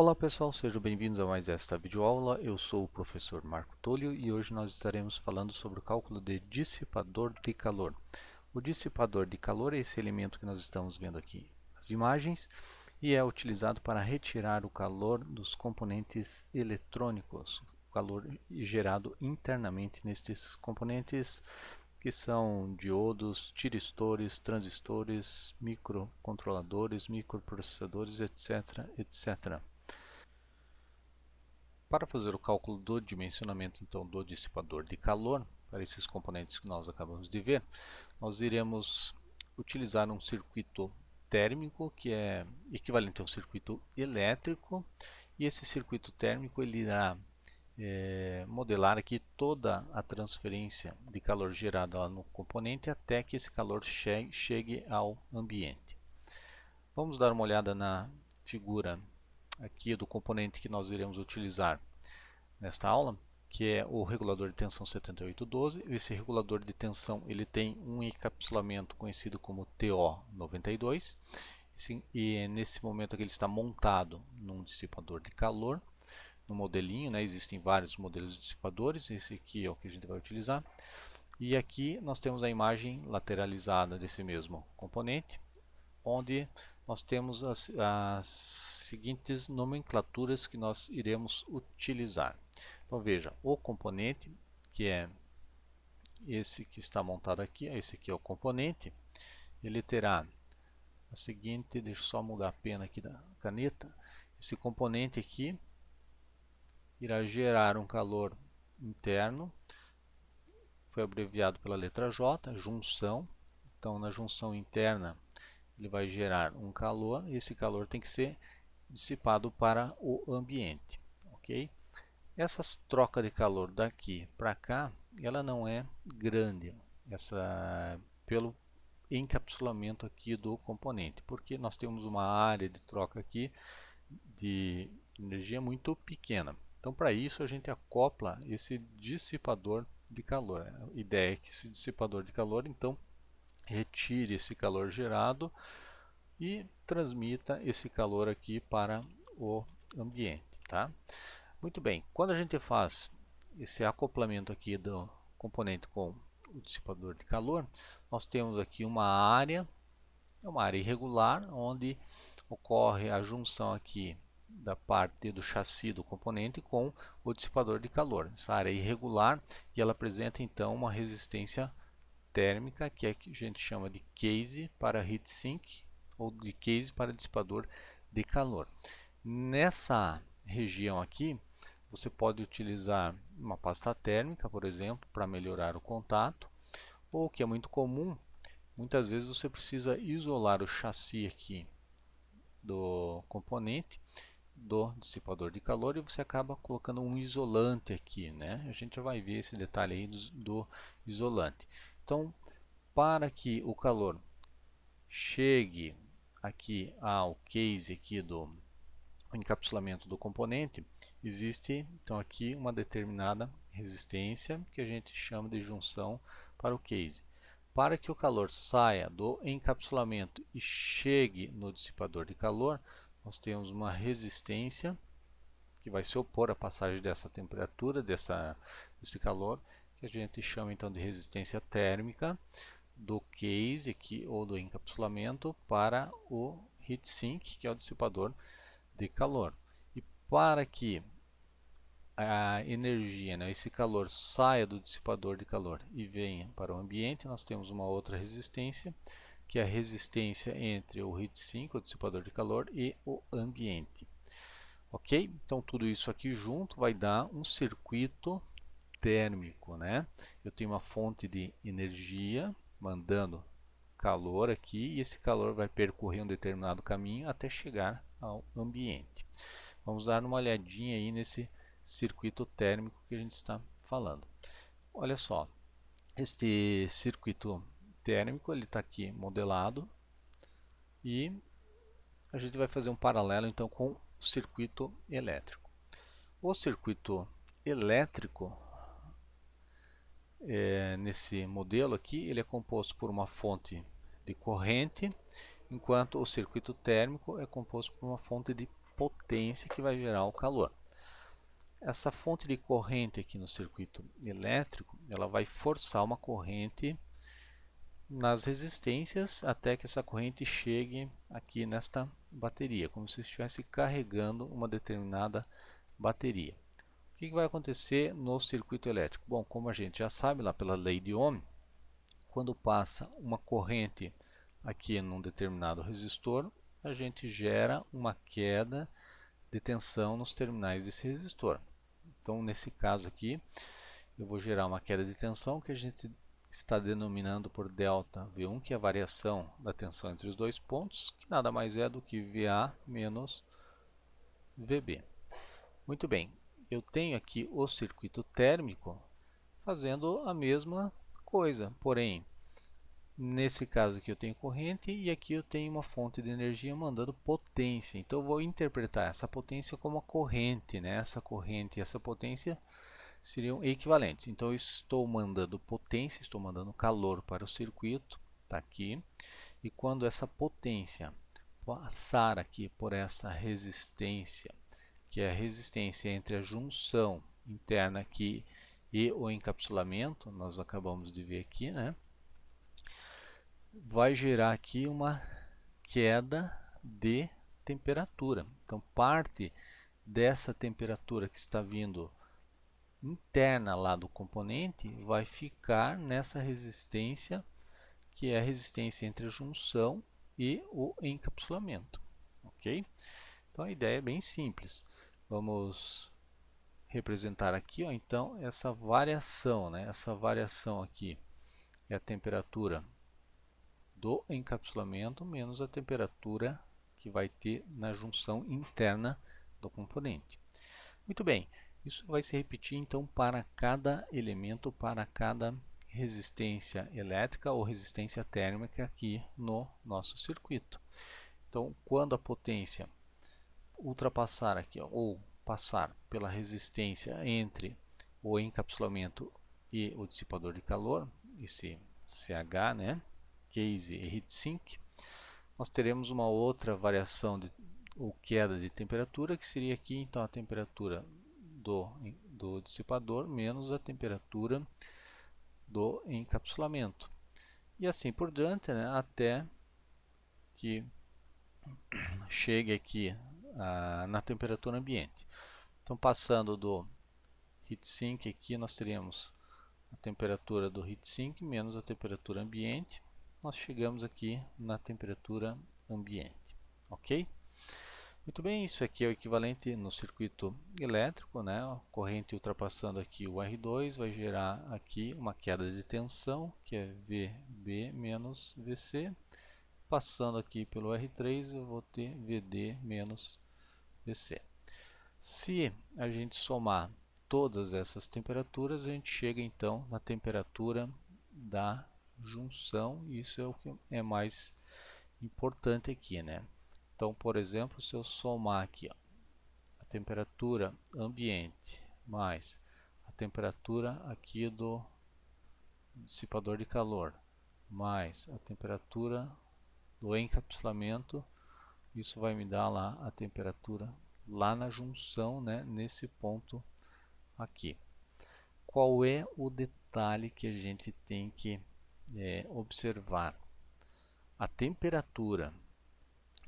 Olá pessoal, sejam bem-vindos a mais esta videoaula. Eu sou o professor Marco Tolio e hoje nós estaremos falando sobre o cálculo de dissipador de calor. O dissipador de calor é esse elemento que nós estamos vendo aqui nas imagens e é utilizado para retirar o calor dos componentes eletrônicos, o calor gerado internamente nestes componentes que são diodos, tiristores, transistores, microcontroladores, microprocessadores, etc, etc. Para fazer o cálculo do dimensionamento então do dissipador de calor, para esses componentes que nós acabamos de ver, nós iremos utilizar um circuito térmico que é equivalente a um circuito elétrico, e esse circuito térmico ele irá modelar aqui toda a transferência de calor gerada lá no componente até que esse calor chegue ao ambiente. Vamos dar uma olhada na figura aqui do componente que nós iremos utilizar nesta aula, que é o regulador de tensão 7812. Esse regulador de tensão ele tem um encapsulamento conhecido como TO92, e nesse momento aqui ele está montado num dissipador de calor, no modelinho, né? Existem vários modelos de dissipadores, esse aqui é o que a gente vai utilizar. E aqui nós temos a imagem lateralizada desse mesmo componente, onde nós temos as seguintes nomenclaturas que nós iremos utilizar. Então veja, o componente, que é esse que está montado aqui, esse aqui é o componente, ele terá a seguinte, deixa eu só mudar a pena aqui da caneta, esse componente aqui irá gerar um calor interno, foi abreviado pela letra J, junção. Então na junção interna ele vai gerar um calor, e esse calor tem que ser dissipado para o ambiente, ok? Essa troca de calor daqui para cá, ela não é grande, pelo encapsulamento aqui do componente, porque nós temos uma área de troca aqui de energia muito pequena. Então para isso a gente acopla esse dissipador de calor. A ideia é que esse dissipador de calor então retire esse calor gerado e transmita esse calor aqui para o ambiente, tá? Muito bem, quando a gente faz esse acoplamento aqui do componente com o dissipador de calor, nós temos aqui é uma área irregular, onde ocorre a junção aqui da parte do chassi do componente com o dissipador de calor. Essa área é irregular e ela apresenta então uma resistência térmica, que a gente chama de case para heat sink ou de case para dissipador de calor. Nessa região aqui, você pode utilizar uma pasta térmica, por exemplo, para melhorar o contato, ou o que é muito comum, muitas vezes você precisa isolar o chassi aqui do componente do dissipador de calor e você acaba colocando um isolante aqui, né? A gente já vai ver esse detalhe aí do isolante. Então, para que o calor chegue aqui ao case aqui do encapsulamento do componente, existe então aqui uma determinada resistência que a gente chama de junção para o case. Para que o calor saia do encapsulamento e chegue no dissipador de calor, nós temos uma resistência que vai se opor à passagem dessa temperatura, desse calor, que a gente chama então de resistência térmica do case aqui, ou do encapsulamento para o heat sink, que é o dissipador de calor. E para que a energia, né, esse calor saia do dissipador de calor e venha para o ambiente, nós temos uma outra resistência, que é a resistência entre o heat sink, o dissipador de calor, e o ambiente. Ok? Então tudo isso aqui junto vai dar um circuito térmico, né? Eu tenho uma fonte de energia mandando calor aqui, e esse calor vai percorrer um determinado caminho até chegar ao ambiente. Vamos dar uma olhadinha aí nesse circuito térmico que a gente está falando. Olha só, este circuito térmico ele está aqui modelado, e a gente vai fazer um paralelo então com o circuito elétrico. O circuito elétrico, nesse modelo aqui, ele é composto por uma fonte de corrente, enquanto o circuito térmico é composto por uma fonte de potência que vai gerar o calor. Essa fonte de corrente aqui no circuito elétrico, ela vai forçar uma corrente nas resistências até que essa corrente chegue aqui nesta bateria, como se estivesse carregando uma determinada bateria. O que vai acontecer no circuito elétrico? Bom, como a gente já sabe lá pela lei de Ohm, quando passa uma corrente aqui num determinado resistor, a gente gera uma queda de tensão nos terminais desse resistor. Então, nesse caso aqui, eu vou gerar uma queda de tensão que a gente está denominando por delta V1, que é a variação da tensão entre os dois pontos, que nada mais é do que VA menos VB. Muito bem, eu tenho aqui o circuito térmico fazendo a mesma coisa, porém, nesse caso aqui eu tenho corrente e aqui eu tenho uma fonte de energia mandando potência. Então eu vou interpretar essa potência como a corrente, né? Essa corrente e essa potência seriam equivalentes. Então eu estou mandando potência, estou mandando calor para o circuito, está aqui. E quando essa potência passar aqui por essa resistência, que é a resistência entre a junção interna aqui e o encapsulamento, nós acabamos de ver aqui, né? Vai gerar aqui uma queda de temperatura. Então, parte dessa temperatura que está vindo interna lá do componente vai ficar nessa resistência, que é a resistência entre a junção e o encapsulamento. Ok? Então, a ideia é bem simples. Vamos representar aqui, ó, então, essa variação, né? Essa variação aqui é a temperatura do encapsulamento menos a temperatura que vai ter na junção interna do componente. Muito bem, isso vai se repetir então para cada elemento, para cada resistência elétrica ou resistência térmica aqui no nosso circuito. Então, quando a potência ultrapassar aqui, ó, ou passar pela resistência entre o encapsulamento e o dissipador de calor, esse CH, né? Case e heatsink, nós teremos uma outra variação ou queda de temperatura, que seria aqui então a temperatura do dissipador menos a temperatura do encapsulamento. E assim por diante, né, até que chegue aqui na temperatura ambiente. Então, passando do heatsink aqui, nós teríamos a temperatura do heatsink menos a temperatura ambiente. Nós chegamos aqui na temperatura ambiente, ok? Muito bem, isso aqui é o equivalente no circuito elétrico, né? A corrente ultrapassando aqui o R2 vai gerar aqui uma queda de tensão, que é VB menos VC. Passando aqui pelo R3, eu vou ter VD menos VC. Se a gente somar todas essas temperaturas, a gente chega então na temperatura da junção, e isso é o que é mais importante aqui, né? Então, por exemplo, se eu somar aqui, ó, a temperatura ambiente mais a temperatura aqui do dissipador de calor mais a temperatura do encapsulamento, isso vai me dar lá a temperatura lá na junção, né, nesse ponto aqui. Qual é o detalhe que a gente tem que observar? A temperatura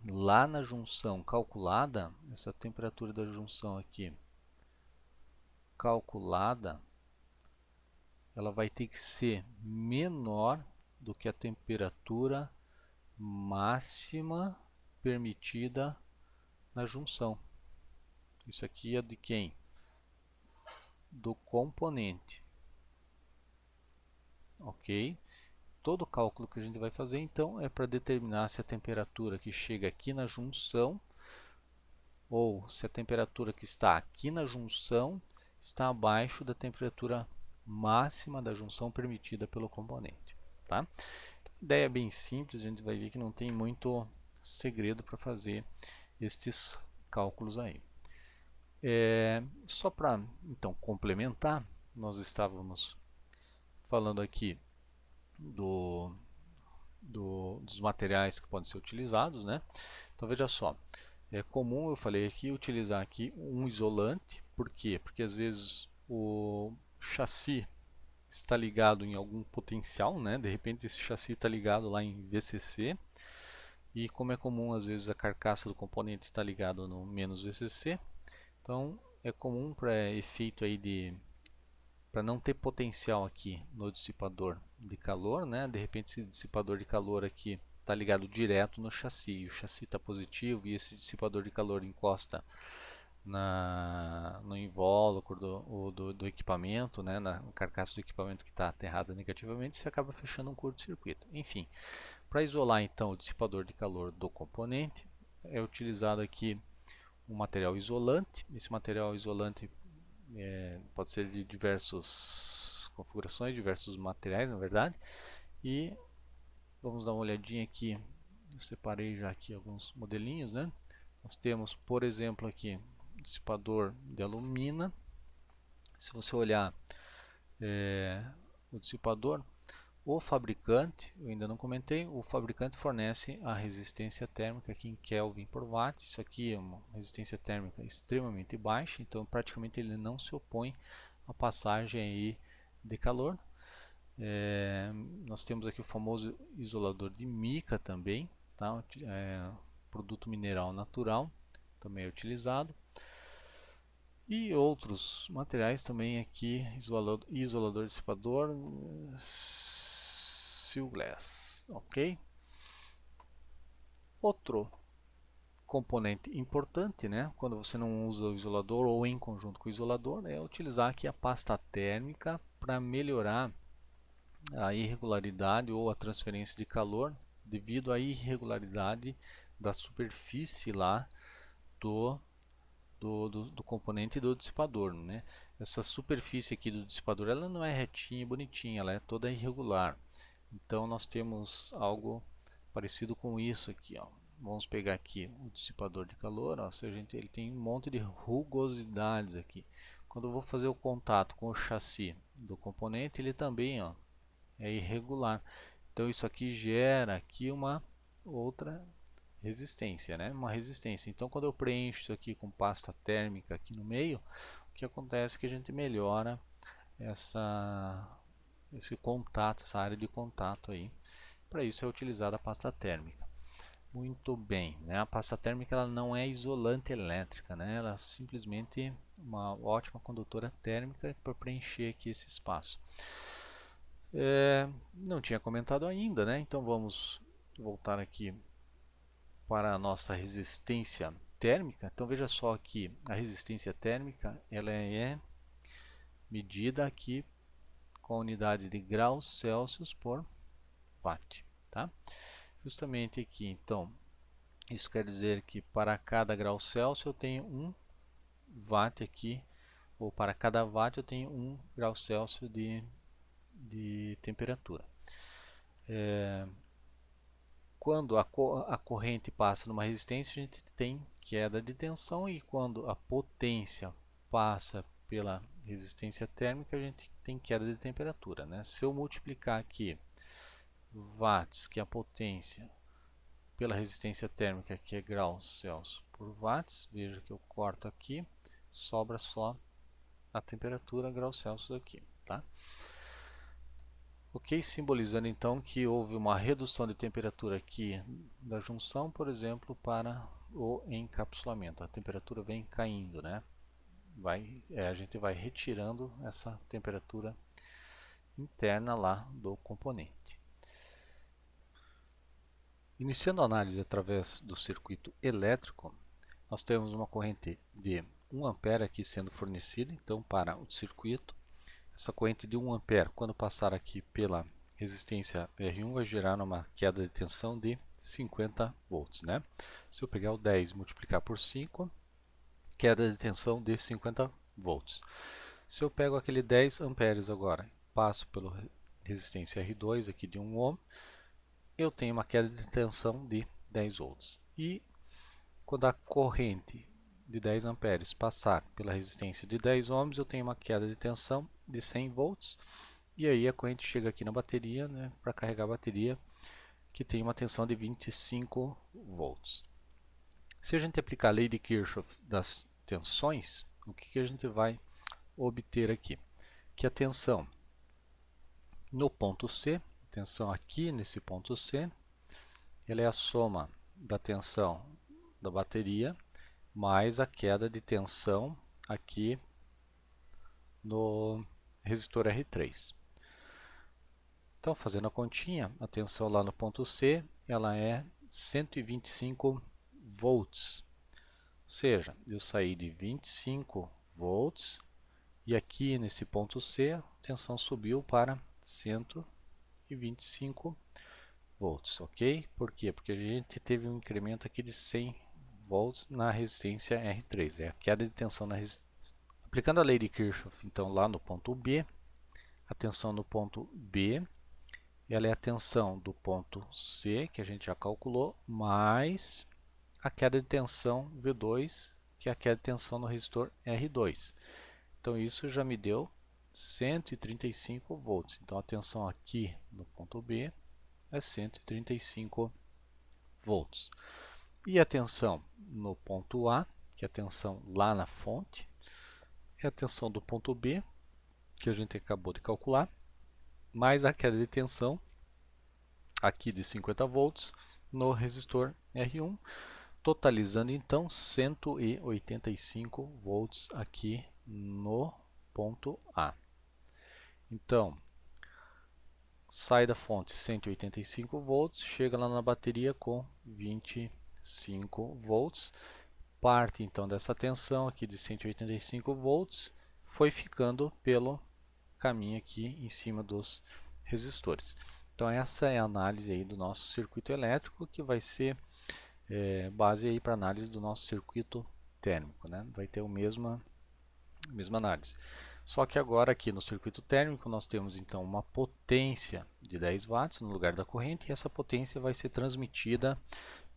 lá na junção calculada, essa temperatura da junção aqui calculada, ela vai ter que ser menor do que a temperatura máxima permitida na junção. Isso aqui é de quem? Do componente. Ok? Todo o cálculo que a gente vai fazer, então, é para determinar se a temperatura que chega aqui na junção ou se a temperatura que está aqui na junção está abaixo da temperatura máxima da junção permitida pelo componente. Tá? Então, a ideia é bem simples, a gente vai ver que não tem muito segredo para fazer estes cálculos aí. Só para então complementar, nós estávamos falando aqui dos materiais que podem ser utilizados, né? Então veja só, É comum, eu falei aqui, utilizar aqui um isolante. Por quê? Porque às vezes o chassi está ligado em algum potencial, né? De repente esse chassi está ligado lá em VCC, e como é comum às vezes a carcaça do componente está ligado no menos VCC, então é comum para efeito aí de para não ter potencial aqui no dissipador de calor, né? De repente esse dissipador de calor aqui está ligado direto no chassi, e o chassi está positivo e esse dissipador de calor encosta no invólucro do equipamento, né, na carcaça do equipamento que está aterrada negativamente, você acaba fechando um curto-circuito. Enfim, para isolar então o dissipador de calor do componente, é utilizado aqui um material isolante. Esse material isolante pode ser de diversas configurações, diversos materiais, na verdade. E vamos dar uma olhadinha aqui. Eu separei já aqui alguns modelinhos, né? Nós temos, por exemplo, aqui dissipador de alumina. Se você olhar o dissipador, o fabricante, eu ainda não comentei, o fabricante fornece a resistência térmica aqui em Kelvin por watt. Isso aqui é uma resistência térmica extremamente baixa, então praticamente ele não se opõe à passagem aí de calor. Nós temos aqui o famoso isolador de mica também, tá? Produto mineral natural, também é utilizado. E outros materiais também aqui, isolador dissipador, Seal Glass, ok? Outro componente importante, né, quando você não usa o isolador ou em conjunto com o isolador, é utilizar aqui a pasta térmica para melhorar a irregularidade ou a transferência de calor devido à irregularidade da superfície lá do componente do dissipador, né? Essa superfície aqui do dissipador, ela não é retinha e bonitinha, ela é toda irregular. Então nós temos algo parecido com isso aqui, ó. Vamos pegar aqui o dissipador de calor, ó, ele tem um monte de rugosidades aqui. Quando eu vou fazer o contato com o chassi do componente, ele também, ó, é irregular. Então isso aqui gera aqui uma outra resistência, né? Uma resistência. Então quando eu preencho isso aqui com pasta térmica aqui no meio, o que acontece é que a gente melhora esse contato, essa área de contato aí. Para isso é utilizada a pasta térmica. Muito bem, né? A pasta térmica ela não é isolante elétrica, né? Ela é simplesmente uma ótima condutora térmica para preencher aqui esse espaço. Não tinha comentado ainda, né? Então vamos voltar aqui para a nossa resistência térmica. Então veja só que a resistência térmica ela é medida aqui com a unidade de graus Celsius por watt, tá? Justamente aqui, então, isso quer dizer que para cada grau Celsius eu tenho 1 watt aqui, ou para cada watt eu tenho 1 grau Celsius de temperatura. Quando a corrente passa numa resistência, a gente tem queda de tensão, e quando a potência passa pela resistência térmica, a gente tem queda de temperatura, né? Se eu multiplicar aqui watts, que é a potência, pela resistência térmica, que é graus Celsius por watts, veja que eu corto aqui, sobra só a temperatura graus Celsius aqui, tá? Ok, simbolizando então que houve uma redução de temperatura aqui da junção, por exemplo, para o encapsulamento. A temperatura vem caindo, né? A gente vai retirando essa temperatura interna lá do componente. Iniciando a análise através do circuito elétrico, nós temos uma corrente de 1 ampere aqui sendo fornecida, então para o circuito. Essa corrente de 1 ampere, quando passar aqui pela resistência R1, vai gerar uma queda de tensão de 50 volts, né? Se eu pegar o 10 e multiplicar por 5, queda de tensão de 50 volts. Se eu pego aquele 10 amperes agora, passo pela resistência R2 aqui de 1 ohm, eu tenho uma queda de tensão de 10 volts. E quando a corrente de 10 amperes passar pela resistência de 10 ohms, eu tenho uma queda de tensão de 100 volts. E aí a corrente chega aqui na bateria, né, para carregar a bateria, que tem uma tensão de 25 volts. Se a gente aplicar a lei de Kirchhoff das tensões, o que a gente vai obter aqui? Que a tensão no ponto C, a tensão aqui nesse ponto C, ela é a soma da tensão da bateria mais a queda de tensão aqui no resistor R3. Então, fazendo a continha, a tensão lá no ponto C, ela é 125 volts. Ou seja, eu saí de 25 volts e aqui nesse ponto C, a tensão subiu para 125 volts, ok? Por quê? Porque a gente teve um incremento aqui de 100 volts na resistência R3, é a queda de tensão na resistência. Aplicando a lei de Kirchhoff, então, lá no ponto B, a tensão no ponto B, ela é a tensão do ponto C, que a gente já calculou, mais a queda de tensão V2, que é a queda de tensão no resistor R2. Então, isso já me deu 135 volts. Então, a tensão aqui no ponto B é 135 volts. E a tensão no ponto A, que é a tensão lá na fonte, é a tensão do ponto B, que a gente acabou de calcular, mais a queda de tensão aqui de 50 volts no resistor R1, totalizando então 185 volts aqui no ponto A. Então, sai da fonte 185 volts, chega lá na bateria com 25 volts, parte então dessa tensão aqui de 185 volts, foi ficando pelo caminho aqui em cima dos resistores. Então essa é a análise aí do nosso circuito elétrico, que vai ser base aí para análise do nosso circuito térmico, né? Vai ter a mesma análise. Só que agora aqui no circuito térmico nós temos então uma potência de 10 watts no lugar da corrente, e essa potência vai ser transmitida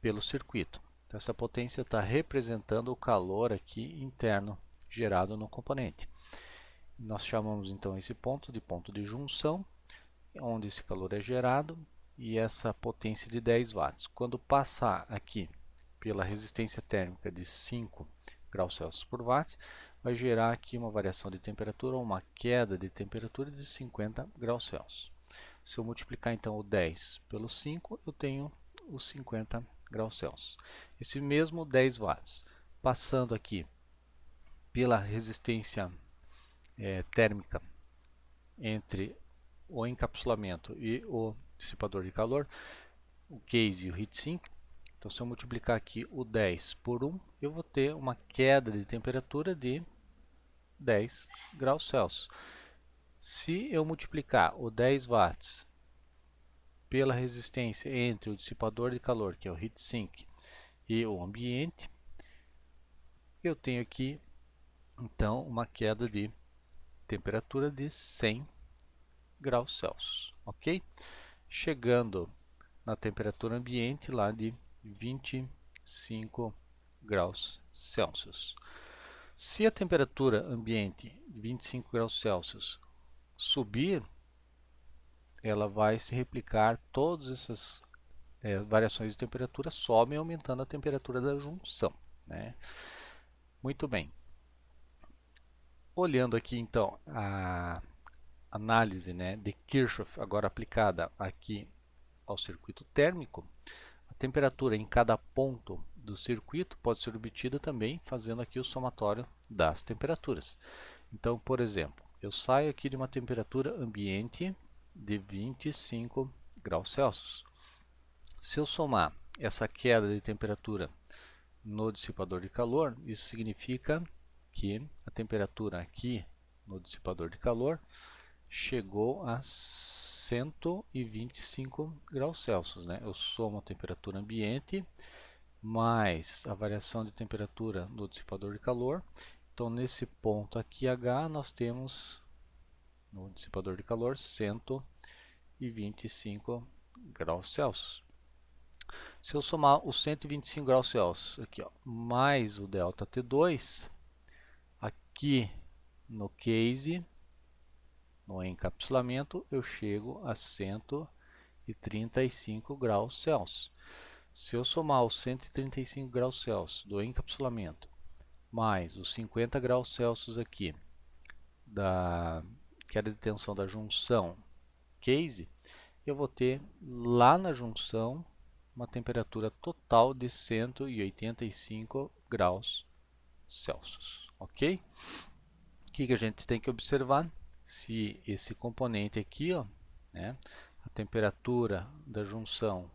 pelo circuito. Então essa potência está representando o calor aqui interno gerado no componente. Nós chamamos então esse ponto de junção, onde esse calor é gerado, e essa potência de 10 watts. Quando passar aqui pela resistência térmica de 5 graus Celsius por watt, vai gerar aqui uma variação de temperatura, ou uma queda de temperatura de 50 graus Celsius. Se eu multiplicar então o 10 pelo 5, eu tenho os 50 graus Celsius. Esse mesmo 10 watts, passando aqui pela resistência térmica entre o encapsulamento e o dissipador de calor, o case e o heatsink. Então, se eu multiplicar aqui o 10 por 1, eu vou ter uma queda de temperatura de 10 graus Celsius. Se eu multiplicar o 10 watts pela resistência entre o dissipador de calor, que é o heatsink, e o ambiente, eu tenho aqui então uma queda de temperatura de 100 graus Celsius, ok? Chegando na temperatura ambiente lá de 25 graus Celsius. Se a temperatura ambiente de 25 graus Celsius subir, ela vai se replicar, todas essas variações de temperatura sobem, aumentando a temperatura da junção, né? Muito bem. Olhando aqui então a análise, né, de Kirchhoff, agora aplicada aqui ao circuito térmico, a temperatura em cada ponto do circuito pode ser obtida também fazendo aqui o somatório das temperaturas. Então, por exemplo, eu saio aqui de uma temperatura ambiente de 25 graus Celsius. Se eu somar essa queda de temperatura no dissipador de calor, isso significa que a temperatura aqui no dissipador de calor chegou a 125 graus Celsius, né? Eu somo a temperatura ambiente mais a variação de temperatura no dissipador de calor. Então, nesse ponto aqui H, nós temos no dissipador de calor 125 graus Celsius. Se eu somar os 125 graus Celsius aqui, ó, mais o delta T2, aqui no case, no encapsulamento, eu chego a 135 graus Celsius. Se eu somar os 135 graus Celsius do encapsulamento mais os 50 graus Celsius aqui da queda de tensão da junção case, eu vou ter lá na junção uma temperatura total de 185 graus Celsius, ok? O que a gente tem que observar? Se esse componente aqui, ó, né, a temperatura da junção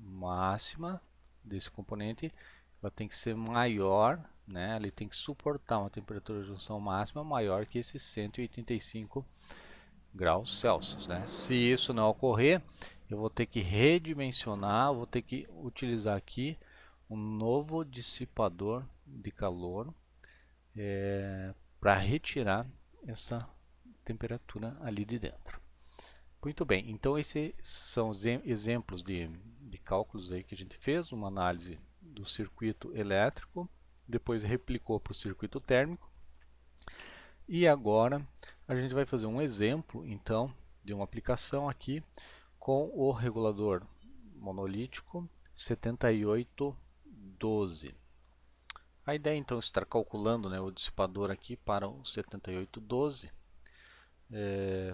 máxima desse componente, ela tem que ser maior, né, ele tem que suportar uma temperatura de junção máxima maior que esses 185 graus Celsius, né? Se isso não ocorrer, eu vou ter que redimensionar, vou ter que utilizar aqui um novo dissipador de calor para retirar essa temperatura ali de dentro. Muito bem, então esses são os exemplos de cálculos aí que a gente fez, uma análise do circuito elétrico, depois replicou para o circuito térmico, e agora a gente vai fazer um exemplo, então, de uma aplicação aqui com o regulador monolítico 7812. A ideia então é estar calculando, né, o dissipador aqui para o 7812,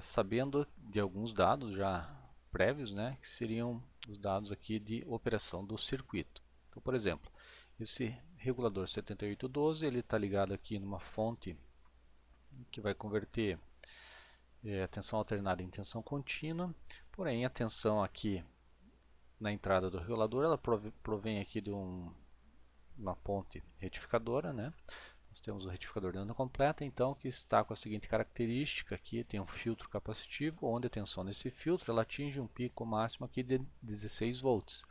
sabendo de alguns dados já prévios, né, que seriam os dados aqui de operação do circuito. Então, por exemplo, esse regulador 7812 ele está ligado aqui numa fonte que vai converter a tensão alternada em tensão contínua, porém a tensão aqui na entrada do regulador ela provém aqui de uma ponte retificadora, né? Nós temos o retificador de onda completa, então, que está com a seguinte característica aqui, tem um filtro capacitivo, onde a tensão nesse filtro ela atinge um pico máximo aqui de 16 volts.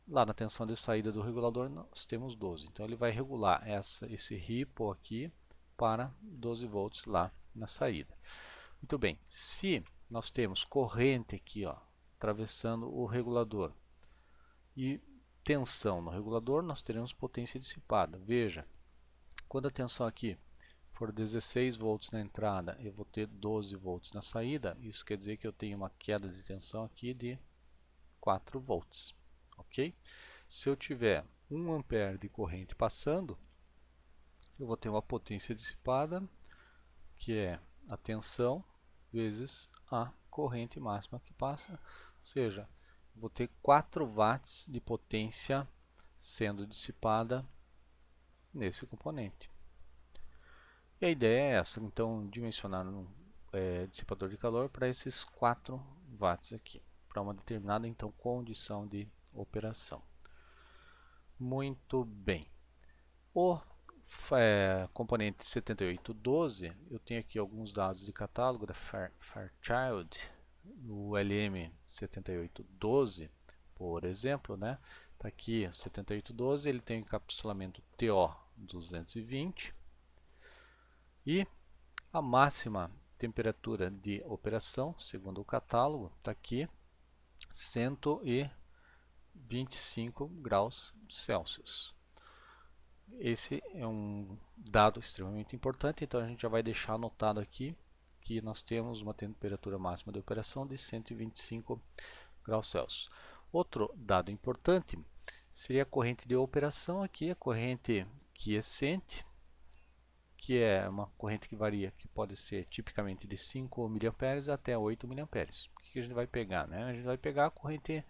Lá na tensão de saída do regulador nós temos 12, então ele vai regular esse ripple aqui para 12 volts lá na saída. Muito bem, se nós temos corrente aqui, ó, atravessando o regulador e tensão no regulador, nós teremos potência dissipada. Veja, quando a tensão aqui for 16 volts na entrada, eu vou ter 12 volts na saída. Isso quer dizer que eu tenho uma queda de tensão aqui de 4 volts. Ok? Se eu tiver 1 ampere de corrente passando, eu vou ter uma potência dissipada, que é a tensão vezes a corrente máxima que passa. Ou seja, vou ter 4 watts de potência sendo dissipada nesse componente. E a ideia é essa, então dimensionar um dissipador de calor para esses 4 watts aqui, para uma determinada então condição de operação. Muito bem. O componente 7812, eu tenho aqui alguns dados de catálogo da Fairchild, no LM7812, por exemplo, né? Tá aqui 7812, ele tem encapsulamento TO220 e a máxima temperatura de operação, segundo o catálogo, está aqui 125 graus Celsius. Esse é um dado extremamente importante, então a gente já vai deixar anotado aqui que nós temos uma temperatura máxima de operação de 125 graus Celsius. Outro dado importante seria a corrente de operação aqui, a corrente quiescente, que é uma corrente que varia, que pode ser tipicamente de 5 mA até 8 mA. O que a gente vai pegar, né? A gente vai pegar a corrente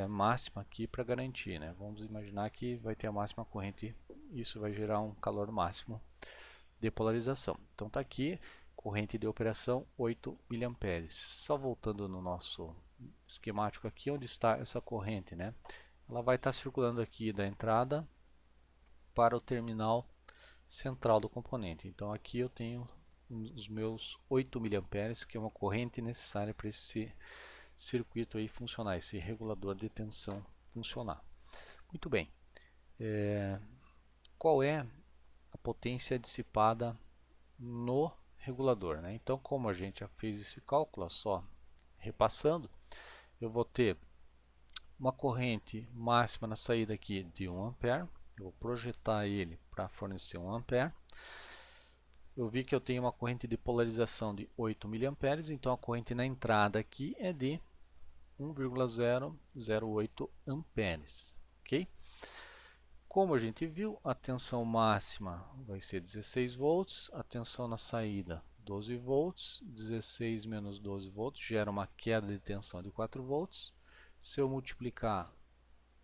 máxima aqui para garantir, né? Vamos imaginar que vai ter a máxima corrente, isso vai gerar um calor máximo de polarização. Então está aqui, corrente de operação 8 mA. Só voltando no nosso esquemático aqui, onde está essa corrente, né? Ela vai estar circulando aqui da entrada para o terminal central do componente. Então aqui eu tenho os meus 8 mA, que é uma corrente necessária para esse circuito aí funcionar, esse regulador de tensão funcionar. Muito bem. Qual é a potência dissipada no regulador, né? Então, como a gente já fez esse cálculo, só repassando, eu vou ter uma corrente máxima na saída aqui de 1 ampere. Eu vou projetar ele para fornecer 1 ampere. Eu vi que eu tenho uma corrente de polarização de 8 mA, então a corrente na entrada aqui é de 1,008 amperes, ok? Como a gente viu, a tensão máxima vai ser 16 volts, a tensão na saída 12 volts, 16 menos 12 volts gera uma queda de tensão de 4 volts. Se eu multiplicar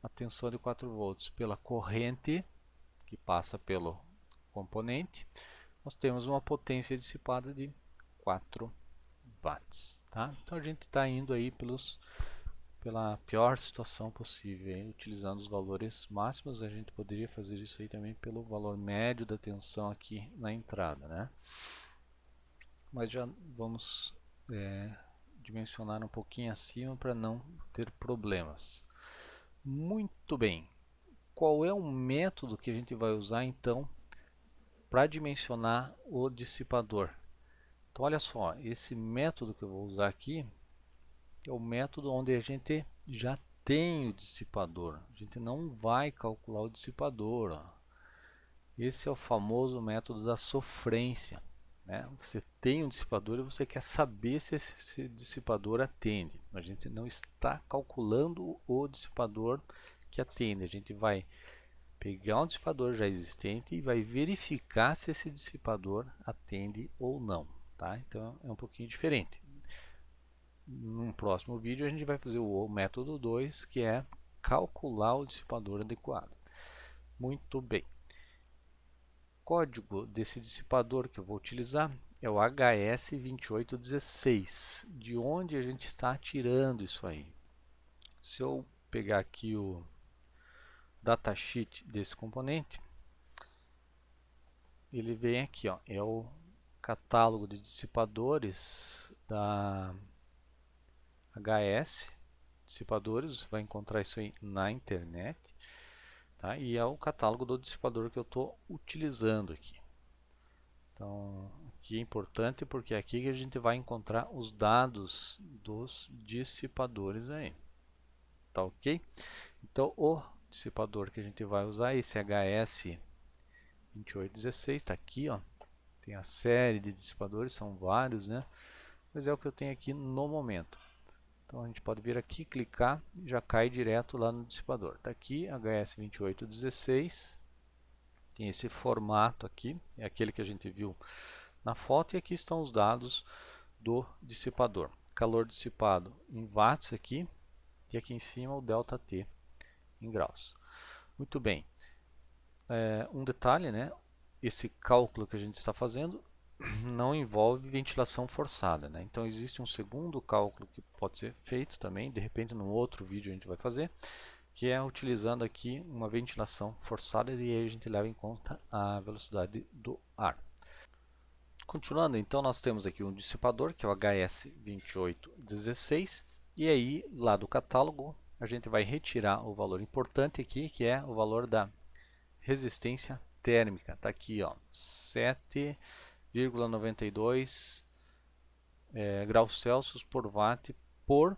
a tensão de 4 volts pela corrente que passa pelo componente, nós temos uma potência dissipada de 4 watts. Tá? Então a gente está indo aí pela pior situação possível, hein? Utilizando os valores máximos. A gente poderia fazer isso aí também pelo valor médio da tensão aqui na entrada, né? Mas já vamos dimensionar um pouquinho acima para não ter problemas. Muito bem. Qual é o método que a gente vai usar então para dimensionar o dissipador? Então olha só, esse método que eu vou usar aqui é o método onde a gente já tem o dissipador. A gente não vai calcular o dissipador. Ó. Esse é o famoso método da sofrência. Né? Você tem um dissipador e você quer saber se esse dissipador atende. A gente não está calculando o dissipador que atende. A gente vai pegar um dissipador já existente e vai verificar se esse dissipador atende ou não. Tá? Então é um pouquinho diferente. No próximo vídeo a gente vai fazer o método 2, que é calcular o dissipador adequado. Muito bem. O código desse dissipador que eu vou utilizar é o HS2816. De onde a gente está tirando isso aí? Se eu pegar aqui o datasheet desse componente, ele vem aqui, ó, é o catálogo de dissipadores da HS dissipadores, vai encontrar isso aí na internet, tá? E é o catálogo do dissipador que eu estou utilizando aqui. Então, aqui é importante porque é aqui que a gente vai encontrar os dados dos dissipadores aí, tá ok? Então, o dissipador que a gente vai usar é esse HS2816, está aqui, ó. Tem a série de dissipadores, são vários, né? Mas é o que eu tenho aqui no momento. Então a gente pode vir aqui, clicar e já cai direto lá no dissipador. Está aqui, HS2816. Tem esse formato aqui, é aquele que a gente viu na foto. E aqui estão os dados do dissipador. Calor dissipado em watts aqui. E aqui em cima o ΔT em graus. Muito bem. Um detalhe, né? Esse cálculo que a gente está fazendo não envolve ventilação forçada, né? Então existe um segundo cálculo que pode ser feito também, de repente no outro vídeo a gente vai fazer, que é utilizando aqui uma ventilação forçada e aí a gente leva em conta a velocidade do ar. Continuando, então nós temos aqui um dissipador que é o HS2816 e aí lá do catálogo a gente vai retirar o valor importante aqui, que é o valor da resistência térmica. Está aqui, ó, 7,92 graus Celsius por watt por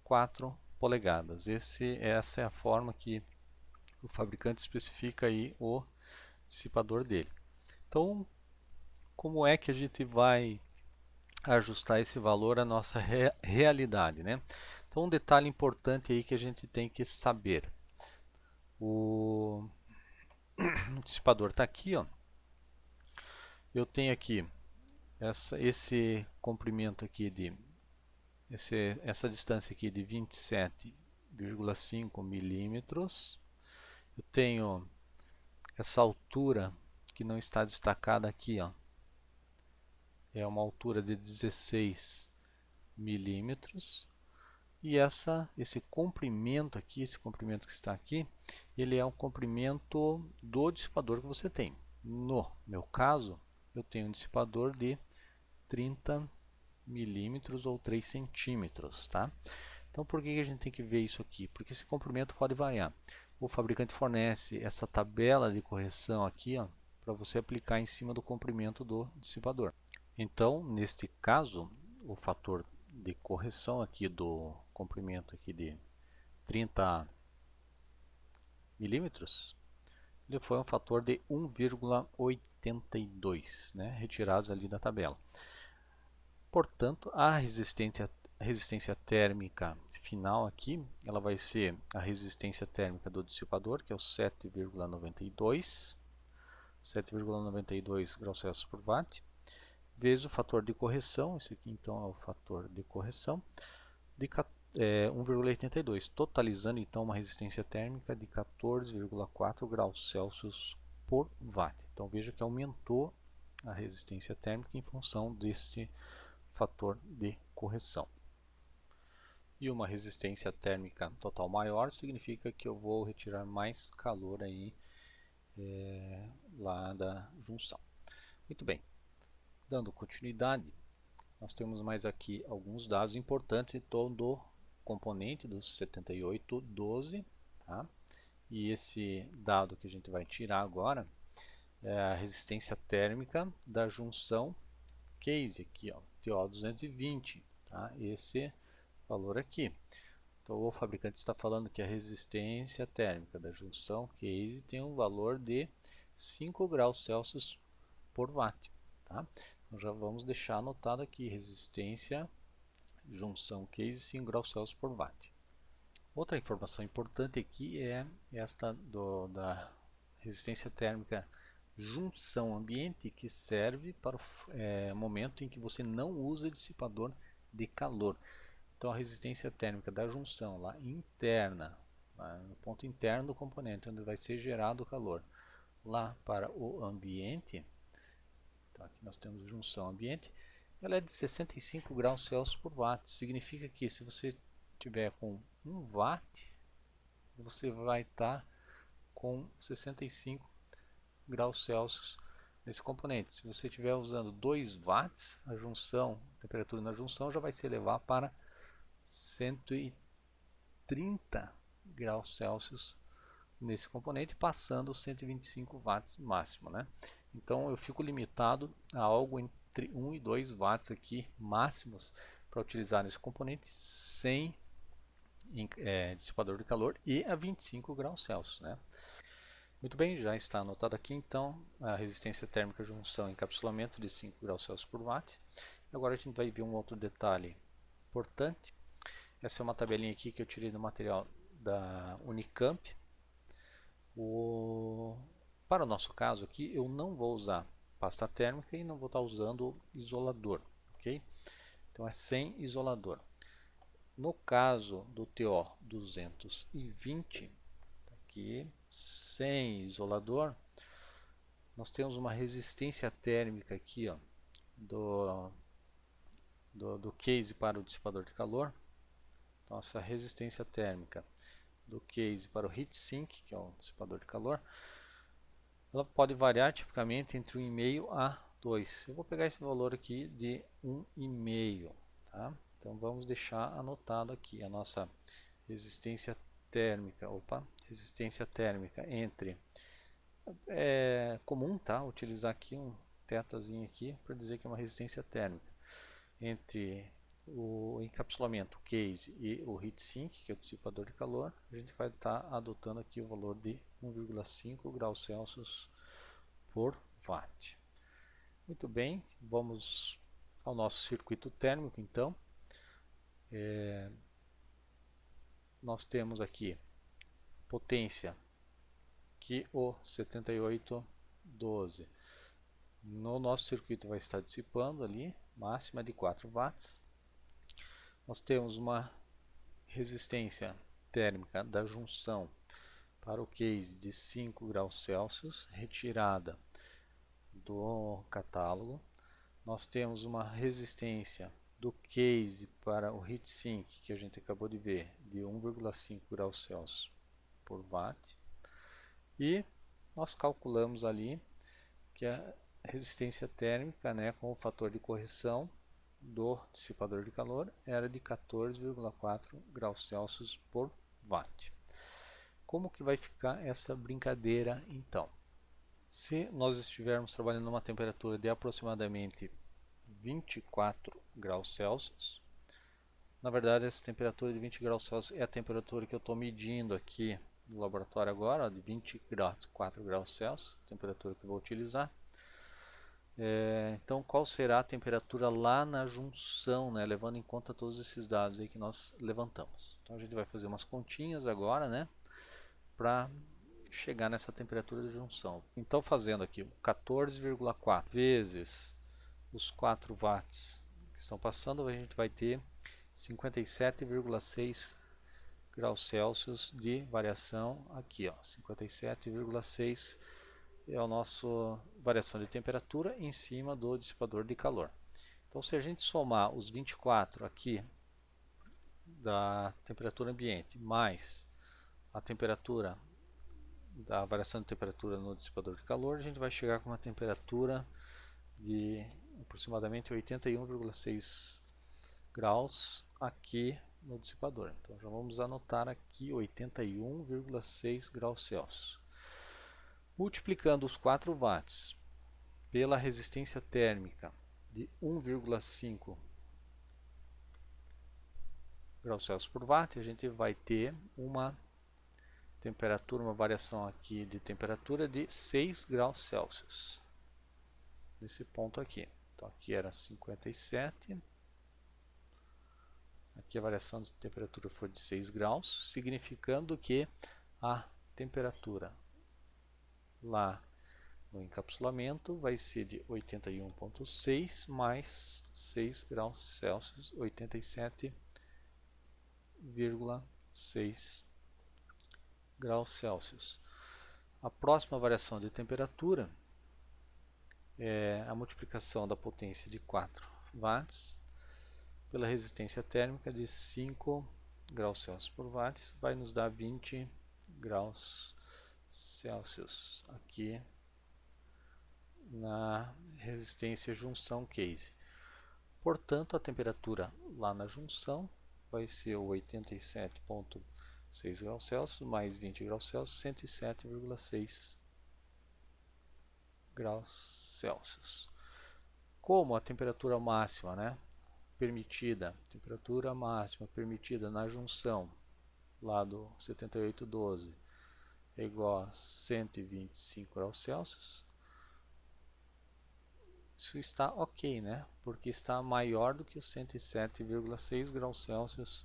4 polegadas. Essa é a forma que o fabricante especifica aí o dissipador dele. Então, como é que a gente vai ajustar esse valor à nossa realidade, né? Então, um detalhe importante aí que a gente tem que saber. O dissipador está aqui, ó. Eu tenho aqui esse comprimento aqui essa distância aqui de 27,5 milímetros. Eu tenho essa altura que não está destacada aqui, ó. É uma altura de 16 milímetros. E esse comprimento aqui, esse comprimento que está aqui, ele é o comprimento do dissipador que você tem. No meu caso, eu tenho um dissipador de 30 milímetros ou 3 centímetros, tá? Então, por que a gente tem que ver isso aqui? Porque esse comprimento pode variar. O fabricante fornece essa tabela de correção aqui, ó, para você aplicar em cima do comprimento do dissipador. Então, neste caso, o fator de correção aqui do comprimento aqui de 30 milímetros, ele foi um fator de 1,82, né, retirados ali da tabela. Portanto, a resistência térmica final aqui, ela vai ser a resistência térmica do dissipador, que é o 7,92 graus Celsius por watt, vezes o fator de correção, esse aqui então é o fator de correção, de 1,82, totalizando então uma resistência térmica de 14,4 graus Celsius por watt. Então veja que aumentou a resistência térmica em função deste fator de correção. E uma resistência térmica total maior significa que eu vou retirar mais calor aí lá da junção. Muito bem, dando continuidade, nós temos mais aqui alguns dados importantes em torno do componente do 7812, tá? E esse dado que a gente vai tirar agora é a resistência térmica da junção case aqui, ó, TO220, tá? Esse valor aqui. Então o fabricante está falando que a resistência térmica da junção case tem um valor de 5 graus Celsius por watt, tá? Então já vamos deixar anotado aqui, resistência junção case 5 graus Celsius por watt. Outra informação importante aqui é esta da resistência térmica junção ambiente, que serve para o momento em que você não usa dissipador de calor. Então a resistência térmica da junção lá interna, no ponto interno do componente, onde vai ser gerado o calor, lá para o ambiente, então aqui nós temos junção ambiente, ela é de 65 graus Celsius por watt. Significa que se você tiver com 1 watt, você vai estar com 65 graus Celsius nesse componente. Se você estiver usando 2 watts, a temperatura na junção já vai se elevar para 130 graus Celsius nesse componente, passando os 125 watts máximo, né? Então eu fico limitado a algo entre 1 e 2 watts aqui máximos para utilizar nesse componente sem dissipador de calor e a 25 graus Celsius, né? Muito bem, já está anotado aqui então a resistência térmica junção encapsulamento de 5 graus Celsius por watt. Agora a gente vai ver um outro detalhe importante. Essa é uma tabelinha aqui que eu tirei do material da Unicamp. Para o nosso caso aqui, eu não vou usar pasta térmica e não vou estar usando isolador, ok? Então é sem isolador. No caso do TO 220, aqui sem isolador, nós temos uma resistência térmica aqui, ó, do case para o dissipador de calor. Então essa resistência térmica do case para o heatsink, que é o dissipador de calor, ela pode variar tipicamente entre 1,5 a 2. Eu vou pegar esse valor aqui de 1,5, tá? Então vamos deixar anotado aqui a nossa resistência térmica, resistência térmica entre comum, tá? Utilizar aqui um tetazinho aqui para dizer que é uma resistência térmica entre o encapsulamento case e o heatsink, que é o dissipador de calor. A gente vai estar adotando aqui o valor de 1,5 graus Celsius por watt. Muito bem, vamos ao nosso circuito térmico então. Nós temos aqui potência que o 7812 no nosso circuito vai estar dissipando ali, máxima de 4 watts. Nós temos uma resistência térmica da junção para o case de 5 graus Celsius, retirada do catálogo. Nós temos uma resistência do case para o heatsink, que a gente acabou de ver, de 1,5 graus Celsius por watt. E nós calculamos ali que a resistência térmica, né, com o fator de correção do dissipador de calor era de 14,4 graus Celsius por watt. Como que vai ficar essa brincadeira então? Se nós estivermos trabalhando numa temperatura de aproximadamente 24 graus Celsius, na verdade essa temperatura de 20 graus Celsius é a temperatura que eu estou medindo aqui no laboratório agora, ó, de 24 graus Celsius, temperatura que eu vou utilizar. Então, qual será a temperatura lá na junção, né? Levando em conta todos esses dados aí que nós levantamos. Então, a gente vai fazer umas continhas agora, né? Para chegar nessa temperatura de junção. Então, fazendo aqui 14,4 vezes os 4 watts que estão passando, a gente vai ter 57,6 graus Celsius de variação aqui, ó, 57,6 é a nossa variação de temperatura em cima do dissipador de calor. Então, se a gente somar os 24 aqui da temperatura ambiente mais a temperatura da variação de temperatura no dissipador de calor, a gente vai chegar com uma temperatura de aproximadamente 81,6 graus aqui no dissipador. Então já vamos anotar aqui 81,6 graus Celsius. Multiplicando os 4 watts pela resistência térmica de 1,5 graus Celsius por watt, a gente vai ter uma temperatura, uma variação aqui de temperatura de 6 graus Celsius. Nesse ponto aqui. Então aqui era 57. Aqui a variação de temperatura foi de 6 graus, significando que a temperatura lá no encapsulamento vai ser de 81,6 mais 6 graus Celsius, 87,6 graus Celsius. A próxima variação de temperatura é a multiplicação da potência de 4 watts pela resistência térmica de 5 graus Celsius por watt, vai nos dar 20 graus Celsius aqui na resistência junção case. Portanto, a temperatura lá na junção vai ser 87,6 graus Celsius mais 20 graus Celsius, 107,6 graus Celsius. Como a temperatura máxima, né, temperatura máxima permitida na junção lá do 7812 é igual a 125 graus Celsius, isso está ok, né? Porque está maior do que os 107,6 graus Celsius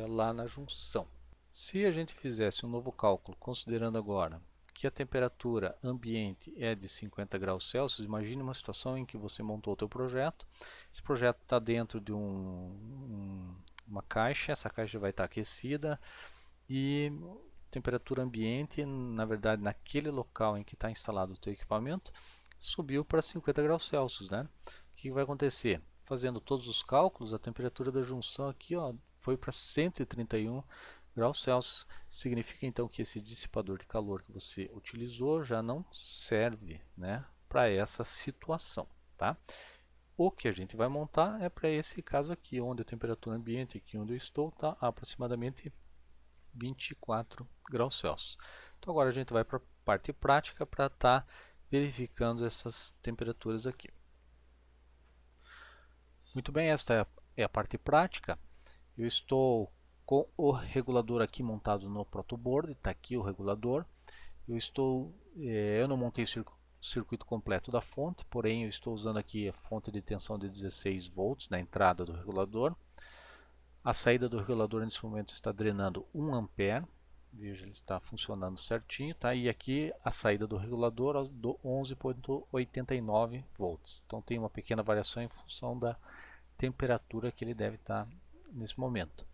lá na junção. Se a gente fizesse um novo cálculo, considerando agora que a temperatura ambiente é de 50 graus Celsius, imagine uma situação em que você montou o teu projeto, esse projeto está dentro de uma caixa, essa caixa vai estar aquecida e temperatura ambiente, na verdade, naquele local em que está instalado o teu equipamento, subiu para 50 graus Celsius, né? O que vai acontecer? Fazendo todos os cálculos, a temperatura da junção aqui, ó, foi para 131 graus Celsius. Significa então que esse dissipador de calor que você utilizou já não serve, né, para essa situação, tá? O que a gente vai montar é para esse caso aqui, onde a temperatura ambiente, aqui onde eu estou, está aproximadamente 24 graus Celsius. Então agora a gente vai para a parte prática para estar verificando essas temperaturas aqui. Muito bem, esta é a parte prática. Eu estou com o regulador aqui montado no protoboard, está aqui o regulador. Eu não montei o circuito completo da fonte, porém eu estou usando aqui a fonte de tensão de 16 volts na entrada do regulador. A saída do regulador nesse momento está drenando 1 ampere. Veja, ele está funcionando certinho, tá? E aqui a saída do regulador do 11,89 volts. Então tem uma pequena variação em função da temperatura que ele deve estar nesse momento.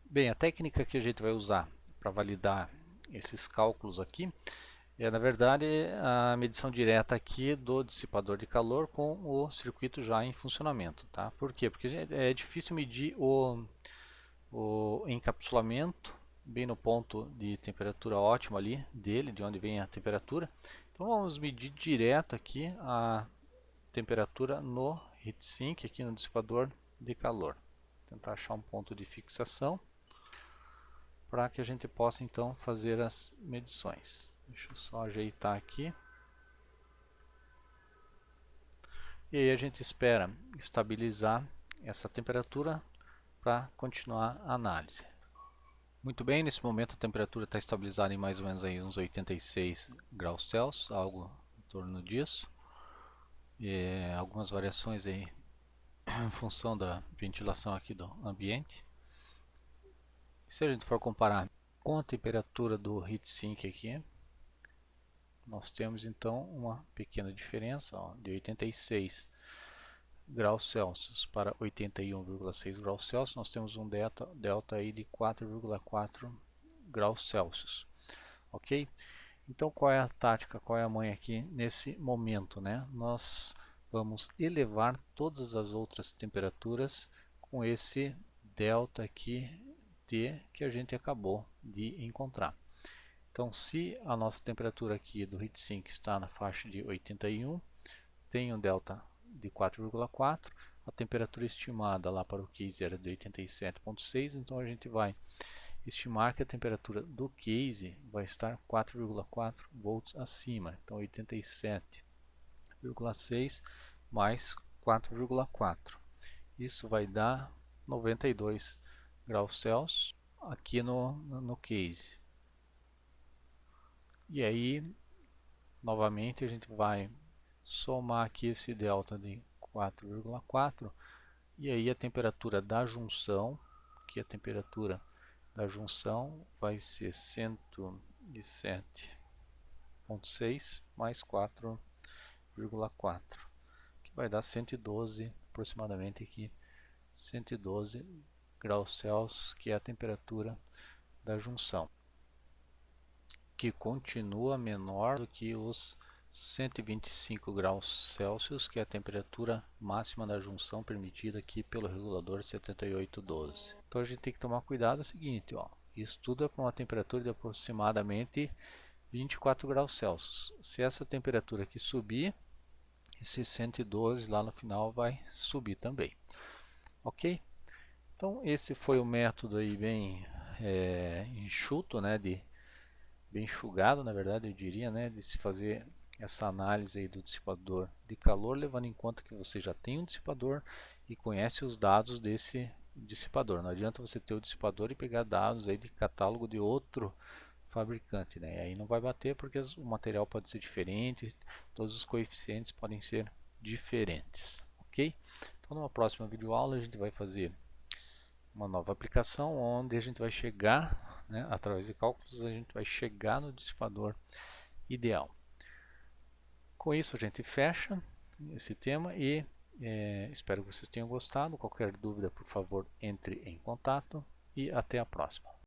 Bem, a técnica que a gente vai usar para validar esses cálculos aqui é, na verdade, a medição direta aqui do dissipador de calor com o circuito já em funcionamento, tá? Por quê? Porque é difícil medir o encapsulamento bem no ponto de temperatura ótima ali dele, de onde vem a temperatura. Então vamos medir direto aqui a temperatura no heatsink, aqui no dissipador de calor. Tentar achar um ponto de fixação para que a gente possa então fazer as medições. Deixa eu só ajeitar aqui. E aí a gente espera estabilizar essa temperatura para continuar a análise. Muito bem, nesse momento a temperatura está estabilizada em mais ou menos aí uns 86 graus Celsius, algo torno disso. Algumas variações aí em função da ventilação aqui do ambiente. E se a gente for comparar com a temperatura do heatsink aqui, nós temos então uma pequena diferença, ó, de 86 graus Celsius para 81,6 graus Celsius. Nós temos um delta aí de 4,4 graus Celsius. Ok? Então qual é a tática, qual é a manha aqui nesse momento, né? Nós vamos elevar todas as outras temperaturas com esse delta aqui T que a gente acabou de encontrar. Então se a nossa temperatura aqui do heatsink está na faixa de 81, tem um delta de 4,4, a temperatura estimada lá para o case era de 87,6, então a gente vai estimar que a temperatura do case vai estar 4,4 volts acima, então 87,6 mais 4,4. Isso vai dar 92 graus Celsius aqui no case. E aí, novamente, a gente vai somar aqui esse delta de 4,4 e aí a temperatura da junção, que a temperatura da junção vai ser 107,6 mais 4,4, que vai dar 112, aproximadamente aqui, 112 graus Celsius, que é a temperatura da junção, que continua menor do que os 125 graus Celsius, que é a temperatura máxima da junção permitida aqui pelo regulador 7812. Então a gente tem que tomar cuidado, é o seguinte, ó, isso tudo é para uma temperatura de aproximadamente 24 graus Celsius. Se essa temperatura aqui subir, esse 112 lá no final vai subir também. Ok? Então esse foi o método aí bem enxuto, né, bem enxugado, na verdade eu diria, né, de se fazer essa análise aí do dissipador de calor, levando em conta que você já tem um dissipador e conhece os dados desse dissipador. Não adianta você ter o dissipador e pegar dados aí de catálogo de outro fabricante, né? E aí não vai bater porque o material pode ser diferente, todos os coeficientes podem ser diferentes, ok? Então numa próxima videoaula a gente vai fazer uma nova aplicação onde a gente vai chegar, né, através de cálculos, a gente vai chegar no dissipador ideal. Com isso a gente fecha esse tema e espero que vocês tenham gostado. Qualquer dúvida, por favor, entre em contato e até a próxima.